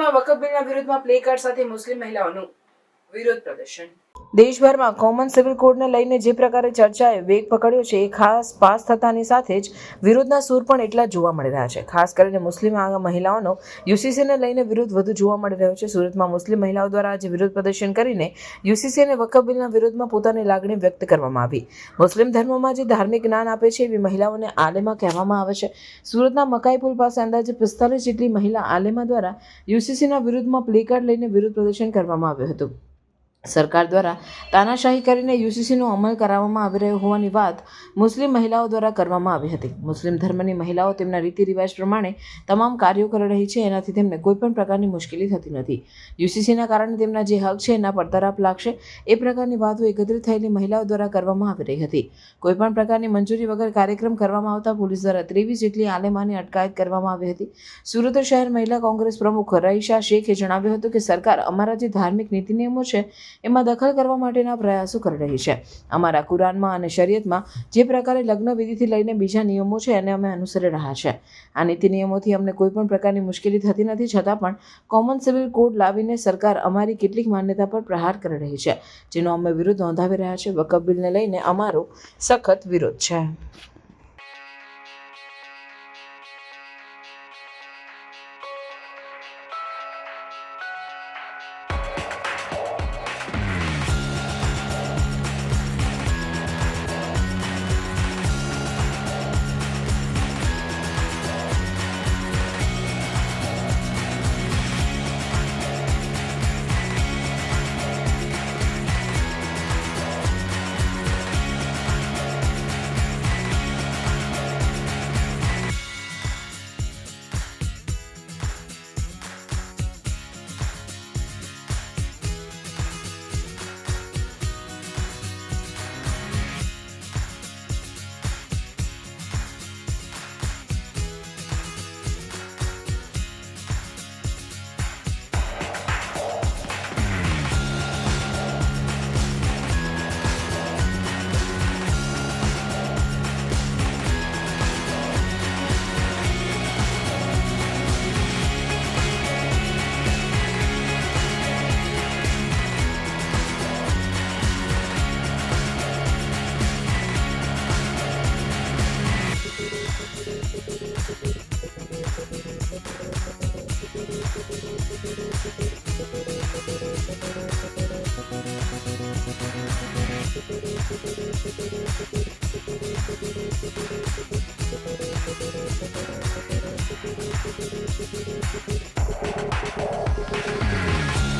સુરતમાં વકફ બિલના વિરોધમાં પ્લેકાર્ડ સાથે મુસ્લિમ મહિલાઓનું વિરોધ પ્રદર્શન। દેશભરમાં કોમન સિવિલ કોડને લઈને જે પ્રકારે ચર્ચાએ વેગ પકડ્યો છે એ ખાસ પાસ થતાની સાથે જ વિરોધના સૂર પણ એટલા જોવા મળી રહ્યા છે। ખાસ કરીને મુસ્લિમ મહિલાઓનો યુસીસીને લઈને વિરોધ વધુ જોવા મળી રહ્યો છે। સુરતમાં મુસ્લિમ મહિલાઓ દ્વારા આજે વિરોધ પ્રદર્શન કરીને યુસીસી અને વકફ બિલના વિરોધમાં પોતાની લાગણી વ્યક્ત કરવામાં આવી। મુસ્લિમ ધર્મમાં જે ધાર્મિક જ્ઞાન આપે છે એવી મહિલાઓને આલેમા કહેવામાં આવે છે। સુરતના મકાઈ પુલ પાસે અંદાજે 45 જેટલી મહિલા આલેમા દ્વારા યુસીસીના વિરોધમાં પ્લેકાર્ડ લઈને વિરોધ પ્રદર્શન કરવામાં આવ્યું હતું। સરકાર દ્વારા તાનાશાહી કરીને યુસીસીનો અમલ કરાવવામાં આવી રહ્યો હોવાની વાત મુસ્લિમ મહિલાઓ દ્વારા કરવામાં આવી હતી। મુસ્લિમ ધર્મની મહિલાઓ તેમના રીતિ રિવાજ પ્રમાણે તમામ કાર્યો કરી રહી છે, એનાથી તેમને કોઈપણ પ્રકારની મુશ્કેલી થતી નથી। યુસીસીના કારણે તેમના જે હક છે એના પર તરાપ લાગશે એ પ્રકારની વાતો એકત્રિત થયેલી મહિલાઓ દ્વારા કરવામાં આવી રહી હતી। કોઈપણ પ્રકારની મંજૂરી વગર કાર્યક્રમ કરવામાં આવતા પોલીસ દ્વારા 23 જેટલી આલેમાની અટકાયત કરવામાં આવી હતી। સુરત શહેર મહિલા કોંગ્રેસ પ્રમુખ રઈશા શેખે જણાવ્યું હતું કે સરકાર અમારા જે ધાર્મિક નીતિ નિયમો છે એમાં દખલ કરવા માટેના પ્રયાસો કરી રહી છે। અમારા કુરાનમાં અને શરીયતમાં જે પ્રકારે લગ્ન વિધિથી લઈને બીજા નિયમો છે એને અમે અનુસરી રહ્યા છે। આ નીતિ નિયમોથી અમને કોઈ પણ પ્રકારની મુશ્કેલી થતી નથી, છતાં પણ કોમન સિવિલ કોડ લાવીને સરકાર અમારી કેટલીક માન્યતા પર પ્રહાર કરી રહી છે, જેનો અમે વિરોધ નોંધાવી રહ્યા છે। વકફ બિલને લઈને અમારો સખત વિરોધ છે।